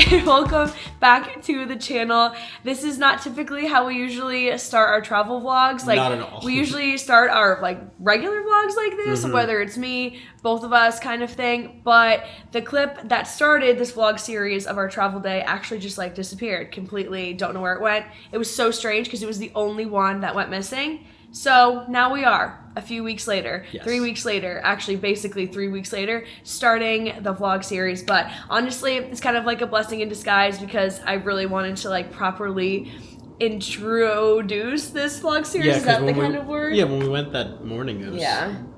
Welcome back to the channel. This is not typically how we usually start our travel vlogs. Like, not at all. We usually start our regular vlogs like this, whether it's me, both of us kind of thing. But the clip that started this vlog series of our travel day actually just disappeared completely. Don't know where it went. It was so strange because it was the only one that went missing. So now we are, a few weeks later, 3 weeks later, actually basically 3 weeks later, starting the vlog series. But honestly, it's kind of like a blessing in disguise because I really wanted to properly introduce this vlog series. Is that the kind of word? Yeah, when we went that morning, it was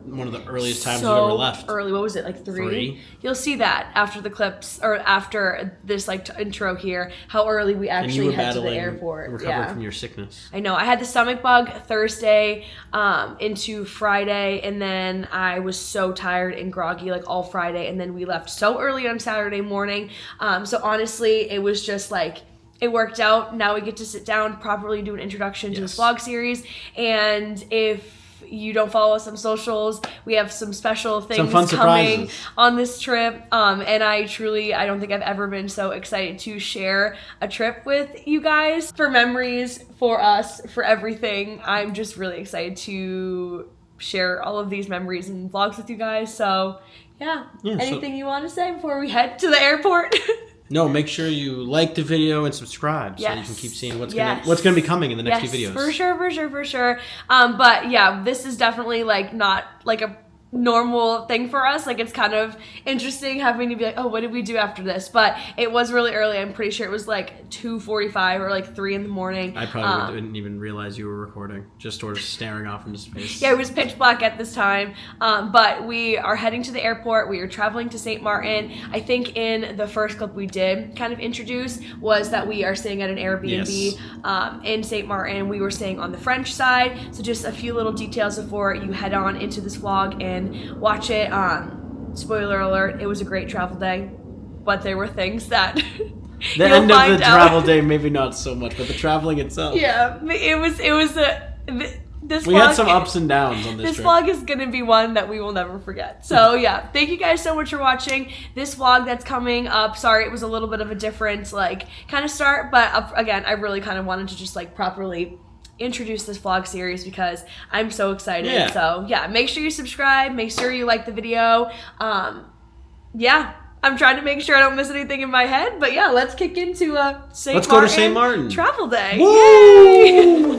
one of the earliest times we've ever left. Early. What was it, 3? You'll see that after the clips, or after this intro here, how early we actually head to the airport. Recovering from your sickness. I know. I had the stomach bug Thursday into Friday, and then I was so tired and groggy all Friday, and then we left so early on Saturday morning. So honestly, it was just it worked out. Now we get to sit down, properly do an introduction to this vlog series. And if you don't follow us on socials, we have some special things coming on this trip. And I don't think I've ever been so excited to share a trip with you guys. For memories, for us, for everything. I'm just really excited to share all of these memories and vlogs with you guys. So yeah anything you want to say before we head to the airport? No, make sure you like the video and subscribe so you can keep seeing what's gonna be coming in the next few videos. For sure. But yeah, this is definitely not a normal thing for us. It's kind of interesting having to be oh, what did we do after this? But it was really early. I'm pretty sure it was 2:45 or 3 in the morning. I probably didn't even realize you were recording, just sort of staring off into space. Yeah, it was pitch black at this time. But we are heading to the airport. We are traveling to St. Martin. I think in the first clip we did kind of introduce was that we are staying at an Airbnb in St. Martin. We were staying on the French side. So just a few little details before you head on into this vlog and watch it. Spoiler alert, it was a great travel day, but there were things that the end of the travel day, maybe not so much, but the traveling itself. Yeah, it was we had some ups and downs on this trip. This vlog is going to be one that we will never forget. So yeah, thank you guys so much for watching this vlog that's coming up. Sorry, it was a little bit of a different kind of start, but again, I really kind of wanted to just properly introduce this vlog series because I'm so excited. So yeah, make sure you subscribe, make sure you like the video. I'm trying to make sure I don't miss anything in my head, but yeah, let's kick into Let's go to St. Martin travel day. Woo! Yay!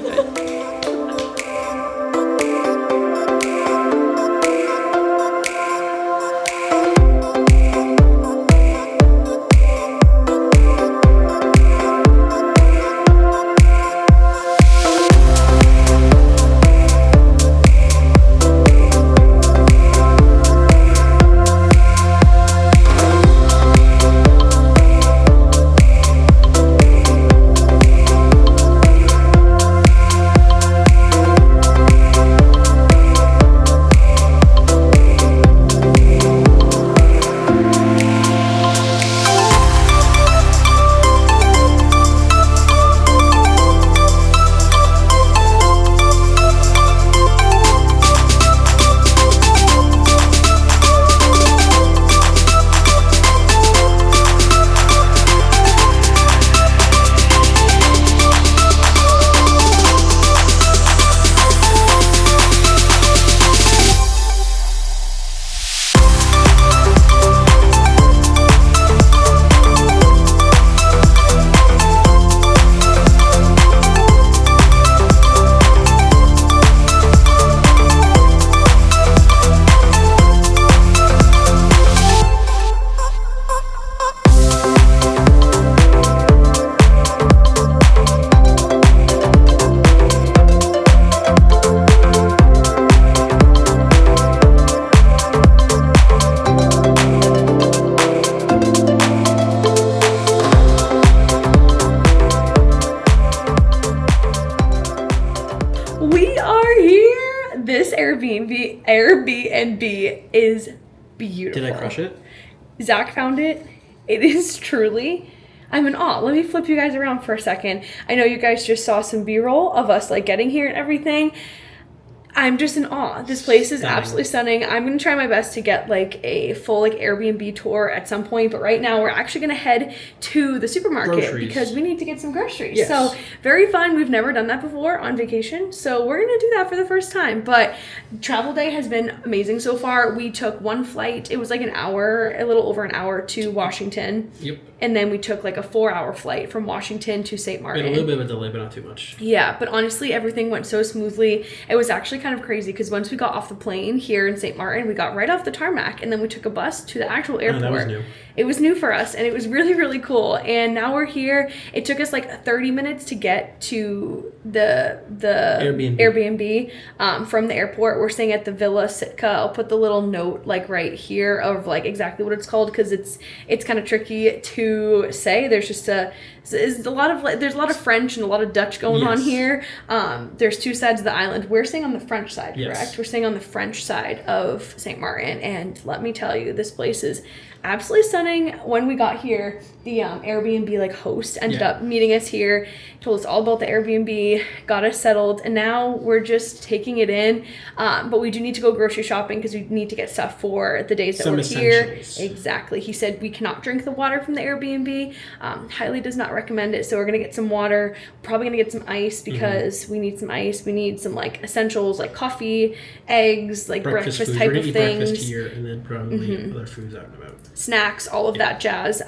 This Airbnb is beautiful. Did I crush it? Zach found it. It is truly, I'm in awe. Let me flip you guys around for a second. I know you guys just saw some B-roll of us getting here and everything. I'm just in awe. This place is absolutely stunning. I'm going to try my best to get like a full like Airbnb tour at some point, but right now we're actually going to head to the supermarket because we need to get some groceries. Yes. So very fun. We've never done that before on vacation, so we're going to do that for the first time. But travel day has been amazing so far. We took one flight. It was like an hour, a little over an hour to Washington. Yep. And then we took like a 4-hour flight from Washington to St. Martin. We had a little bit of a delay, but not too much. Yeah, but honestly, everything went so smoothly. It was actually kind of crazy because once we got off the plane here in St. Martin, we got right off the tarmac, and then we took a bus to the actual airport. That was new. It was new for us, and it was really, really cool. And now we're here. It took us like 30 minutes to get to the Airbnb from the airport. We're staying at the Villa Sitka. I'll put the little note like right here of like exactly what it's called because it's kind of tricky to say. There's a lot of French and a lot of Dutch going on here. There's two sides of the island. We're staying on the French side, correct? We're staying on the French side of St. Martin, and let me tell you, this place is absolutely stunning. When we got here, the Airbnb like host ended up meeting us here, told us all about the Airbnb, got us settled, and now we're just taking it in. But we do need to go grocery shopping because we need to get stuff for the days that we're here. Exactly. He said we cannot drink the water from the Airbnb. Highly does not recommend it. So we're gonna get some water. Probably gonna get some ice because we need some ice. We need some like essentials like coffee, eggs, like breakfast type of things. Breakfast here, and then probably other foods out and about. Snacks, all of that jazz.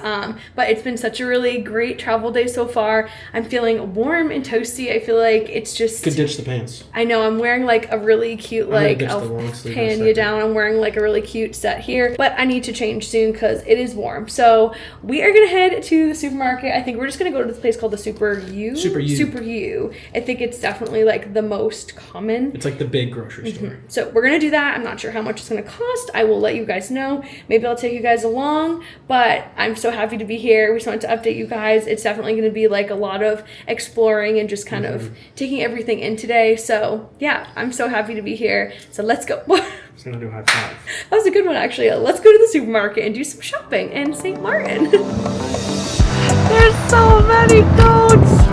But it's been such a really great travel day so far. I'm feeling warm and toasty. I feel like it's just... Could ditch the pants. I know. I'm wearing like a really cute, like, I'll pan you down. I'm wearing like a really cute set here. But I need to change soon because it is warm. So we are going to head to the supermarket. I think we're just going to go to this place called the Super U. Super U. I think it's definitely like the most common. It's like the big grocery store. So we're going to do that. I'm not sure how much it's going to cost. I will let you guys know. Maybe I'll take you guys along, but I'm so happy to be here. We just wanted to update you guys. It's definitely going to be like a lot of exploring and just kind of taking everything in today. So yeah, I'm so happy to be here. So let's go. It's going to do a high five. That was a good one, actually. Let's go to the supermarket and do some shopping in St. Martin. There's so many goats.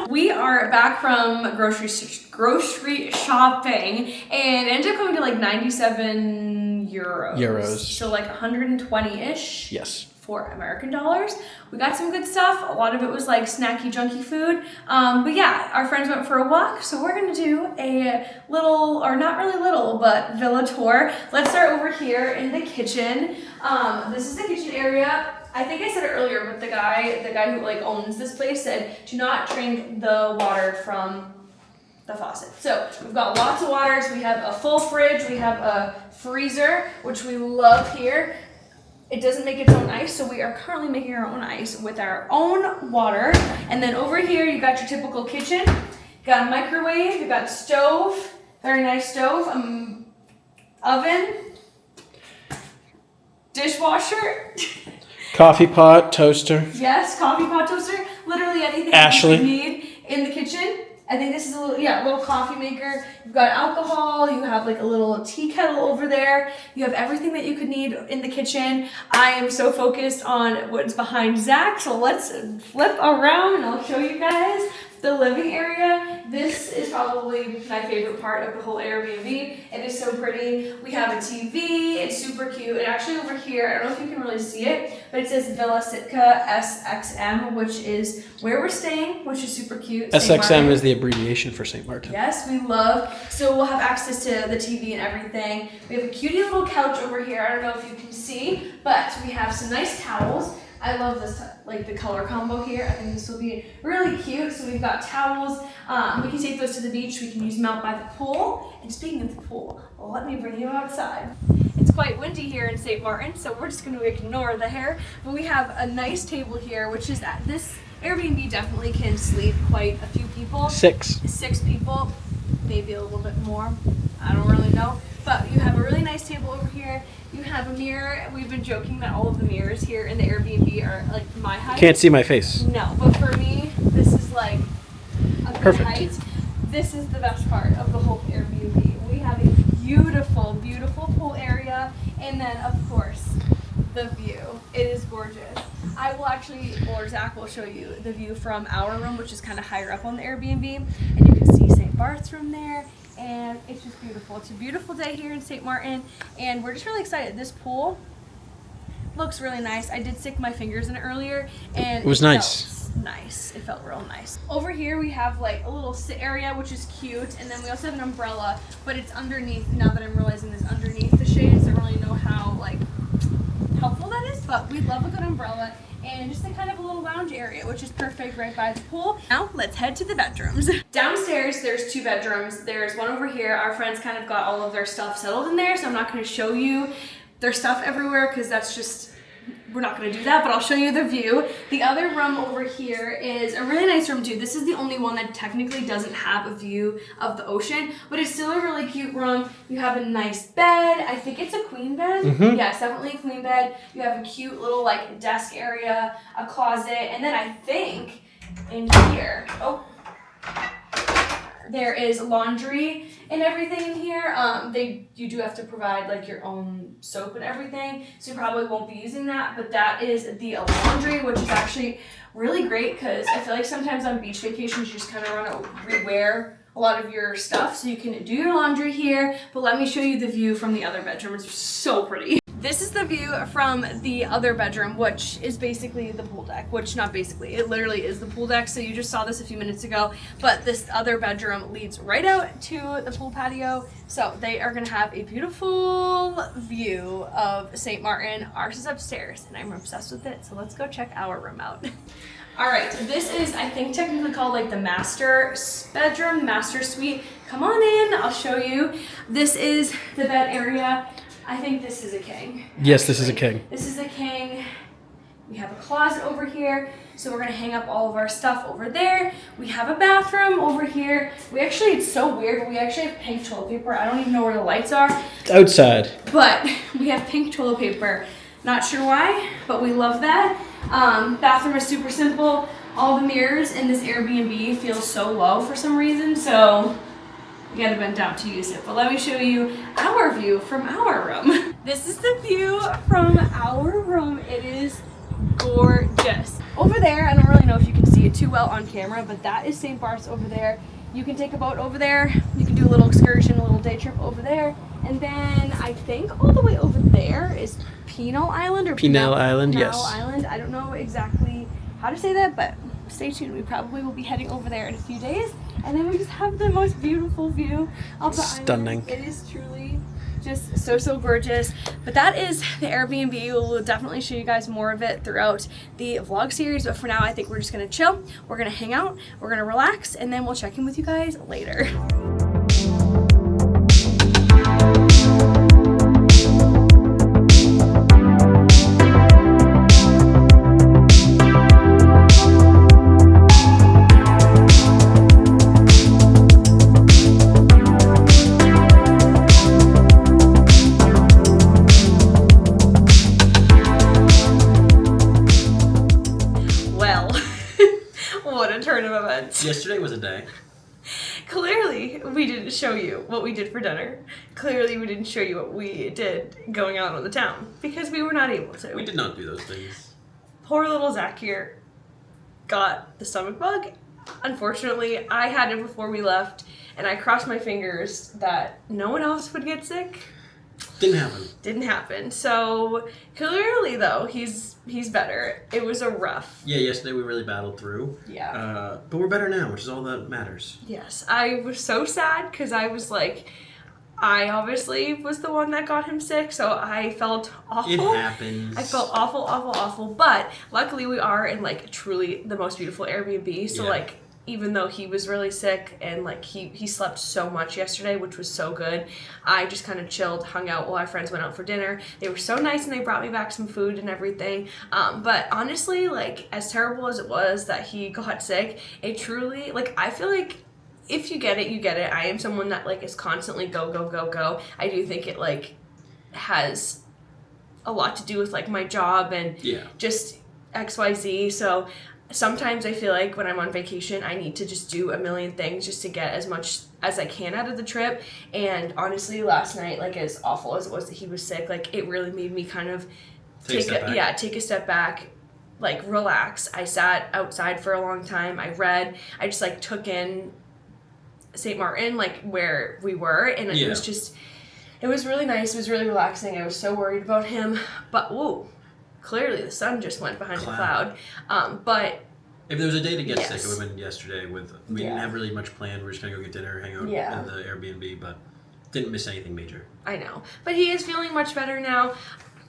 We are back from grocery shopping and it ended up coming to like 97 euros. So like 120-ish. Yes. For American dollars. We got some good stuff. A lot of it was like snacky, junky food. But yeah, our friends went for a walk, so we're gonna do a little, or not really little, but villa tour. Let's start over here in the kitchen. This is the kitchen area. I think I said it earlier, but the guy who like owns this place said, do not drink the water from the faucet. So we've got lots of waters. We have a full fridge. We have a freezer, which we love here. It doesn't make its own ice, so we are currently making our own ice with our own water. And then over here, you got your typical kitchen. You got a microwave, you got a stove, very nice stove, oven, dishwasher. Coffee pot, toaster. Yes, coffee pot, toaster. Literally anything Ashley. you need in the kitchen. I think this is a little coffee maker. You've got alcohol. You have like a little tea kettle over there. You have everything that you could need in the kitchen. I am so focused on what's behind Zach. So let's flip around and I'll show you guys the living area. This is probably my favorite part of the whole Airbnb. It is so pretty. We have a TV. It's super cute. And actually over here, I don't know if you can really see it, but it says Villa Sitka SXM, which is where we're staying, which is super cute. SXM is the abbreviation for St. Martin. Yes, we love. So we'll have access to the TV and everything. We have a cutie little couch over here. I don't know if you can see, but we have some nice towels. I love this, like the color combo here. I think this will be really cute. So we've got towels. We can take those to the beach. We can use them out by the pool. And speaking of the pool, let me bring you outside. It's quite windy here in St. Martin, so we're just going to ignore the hair. But we have a nice table here, which is at this Airbnb definitely can sleep quite a few people. 6 people, maybe a little bit more. I don't really know. But you have a really nice table over here. You have a mirror. We've been joking that all of the mirrors here in the Airbnb are like my height. Can't see my face. No, but for me, this is like a good height. This is the best part of the whole Airbnb. We have a beautiful, beautiful pool area, and then of course, the view. It is gorgeous. I will actually, or Zach will show you the view from our room, which is kind of higher up on the Airbnb, and you can see St. Bart's from there, and it's just beautiful. It's a beautiful day here in St. Martin, and we're just really excited. This pool looks really nice. I did stick my fingers in it earlier, and it was nice. It felt real nice. Over here we have like a little sit area, which is cute, and then we also have an umbrella, but it's underneath. Now that I'm realizing it's underneath the shades, I don't really know how like helpful that is, but we love a good umbrella and just a kind of a little lounge area, which is perfect right by the pool. Now let's head to the bedrooms. Downstairs there's 2 bedrooms. There's one over here. Our friends kind of got all of their stuff settled in there, so I'm not going to show you their stuff everywhere because that's just, we're not going to do that, but I'll show you the view. The other room over here is a really nice room too. This is the only one that technically doesn't have a view of the ocean, but it's still a really cute room. You have a nice bed. I think it's a queen bed. Mm-hmm. Yes, definitely a queen bed. You have a cute little like desk area, a closet, and then I think in here, there is laundry and everything in here. You do have to provide like your own soap and everything, so you probably won't be using that, but that is the laundry, which is actually really great because I feel like sometimes on beach vacations you just kind of want to rewear a lot of your stuff, so you can do your laundry here. But let me show you the view from the other bedroom. It's so pretty. This is the view from the other bedroom, which is basically the pool deck, which not basically, it literally is the pool deck. So you just saw this a few minutes ago, but this other bedroom leads right out to the pool patio. So they are gonna have a beautiful view of St. Martin. Ours is upstairs and I'm obsessed with it. So let's go check our room out. All right, this is, I think, technically called like the master bedroom, master suite. Come on in, I'll show you. This is the bed area. I think this is a king. Yes, this is a king. This is a king. We have a closet over here, so we're gonna hang up all of our stuff over there. We have a bathroom over here. It's so weird, but we actually have pink toilet paper. I don't even know where the lights are. It's outside. But we have pink toilet paper. Not sure why, but we love that. Bathroom is super simple. All the mirrors in this Airbnb feel so low for some reason, so you gotta bend down to use it. But let me show you our view from our room. This is the view from our room. It is gorgeous. Over there, I don't really know if you can see it too well on camera, but that is St. Bart's over there. You can take a boat over there. You can do a little excursion, a little day trip over there. And then I think all the way over there is Penal Island or Penal Island, Penal yes. Island. I don't know exactly how to say that, but stay tuned. We probably will be heading over there in a few days. And then we just have the most beautiful view of the Stunning. island. It is truly just so gorgeous. But that is the Airbnb. We'll definitely show you guys more of it throughout the vlog series. But for now, I think we're just gonna chill. We're gonna hang out. We're gonna relax, and then we'll check in with you guys later. Yesterday was a day. Clearly, we didn't show you what we did for dinner. Clearly, we didn't show you what we did going out on the town because we were not able to. We did not do those things. Poor little Zach here got the stomach bug. Unfortunately, I had it before we left, and I crossed my fingers that no one else would get sick. Didn't happen. So clearly, though, he's better. It was a rough. Yeah, yesterday we really battled through. Yeah. But we're better now, which is all that matters. Yes, I was so sad because I was like, I obviously was the one that got him sick, so I felt awful. It happens. I felt awful, but luckily we are in like truly the most beautiful Airbnb, so like even though he was really sick and like he slept so much yesterday, which was so good, I just kind of chilled, hung out while our friends went out for dinner. They were so nice and they brought me back some food and everything. But honestly, like as terrible as it was that he got sick, it truly, like I feel like if you get it, you get it. I am someone that like is constantly go, go, go, go. I do think it like has a lot to do with like my job and just XYZ. So sometimes I feel like when I'm on vacation, I need to just do a million things just to get as much as I can out of the trip. And honestly, last night, like as awful as it was that he was sick, like it really made me kind of take a step back, like relax. I sat outside for a long time. I read. I just like took in St. Martin, like where we were, and it was just, it was really nice. It was really relaxing. I was so worried about him, but whoa. Clearly, the sun just went behind a cloud. But if there was a day to get sick, it would have been yesterday. We didn't have really much planned. We're just going to go get dinner, hang out in the Airbnb, but didn't miss anything major. I know. But he is feeling much better now.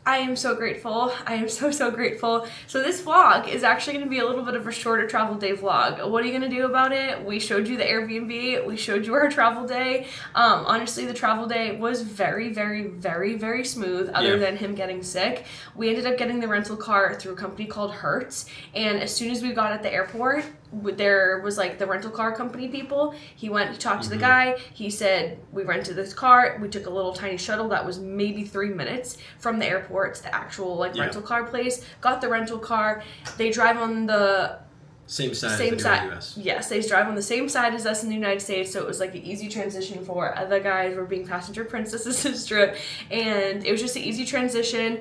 I am so grateful. I am so, so grateful. So this vlog is actually going to be a little bit of a shorter travel day vlog. What are you going to do about it? We showed you the Airbnb. We showed you our travel day. Honestly, the travel day was very, very, very, very smooth other than him getting sick. We ended up getting the rental car through a company called Hertz. And as soon as we got at the airport, there was like the rental car company people. He went to talk to the guy. He said, we rented this car. We took a little tiny shuttle that was maybe 3 minutes from the airport to the actual like rental car place. Got the rental car. They drive on the same side as the US. Yes, they drive on the same side as us in the United States, so it was like an easy transition for other guys. We're being passenger princesses this trip, and it was just an easy transition.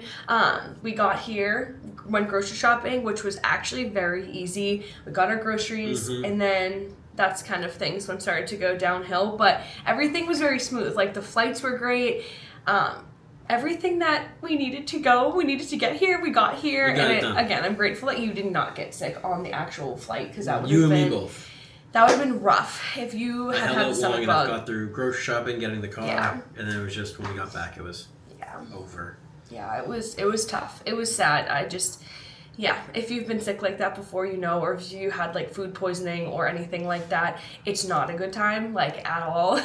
We got here, went grocery shopping, which was actually very easy. We got our groceries, and then that's kind of things when started to go downhill, but everything was very smooth. Like the flights were great. Everything that we needed to get here, we got here. Again, I'm grateful that you did not get sick on the actual flight, because that would have been... You and me both. That would have been rough if you had the stomach bug. Got through grocery shopping, getting the car, and then it was just when we got back, it was over. Yeah, it was tough. It was sad. If you've been sick like that before, you know, or if you had like food poisoning or anything like that, it's not a good time, like at all.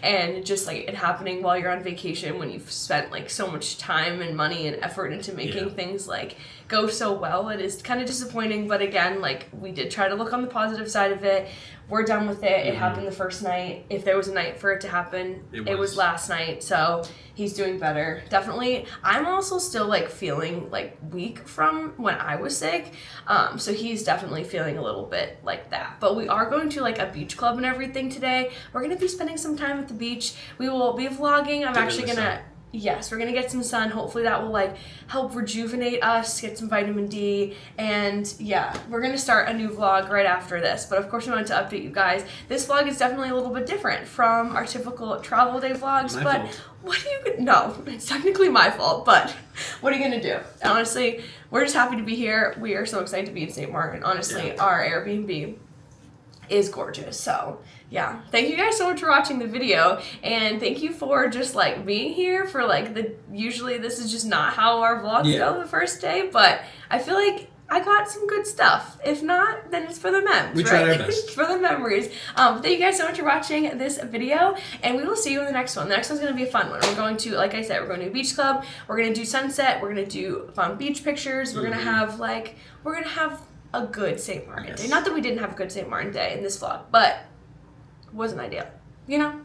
And just like it happening while you're on vacation when you've spent like so much time and money and effort into making things like go so well, it is kind of disappointing. But again, like we did try to look on the positive side of it. We're done with it. It happened the first night. If there was a night for it to happen, it was last night. So he's doing better. Definitely. I'm also still like feeling like weak from when I was sick. So he's definitely feeling a little bit like that. But we are going to like a beach club and everything today. We're going to be spending some time at the beach. We will be vlogging. I'm actually going to... Yes, we're going to get some sun. Hopefully that will like help rejuvenate us, get some vitamin D, and we're going to start a new vlog right after this. But of course we wanted to update you guys. This vlog is definitely a little bit different from our typical travel day vlogs, what are you no, it's technically my fault, but what are you going to do? Honestly, we're just happy to be here. We are so excited to be in St. Martin. Honestly, our Airbnb is gorgeous. So thank you guys so much for watching the video, and thank you for just like being here for like usually this is just not how our vlogs go the first day, but I feel like I got some good stuff. If not, then it's for the memes. We tried our best. For the memories. Thank you guys so much for watching this video, and we will see you in the next one. The next one's going to be a fun one. We're going to, like I said, we're going to a beach club. We're going to do sunset. We're going to do fun beach pictures. We're going to have a good St. Martin day. Not that we didn't have a good St. Martin day in this vlog, but it wasn't ideal, you know?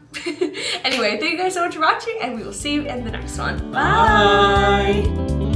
Anyway, thank you guys so much for watching, and we will see you in the next one. Bye!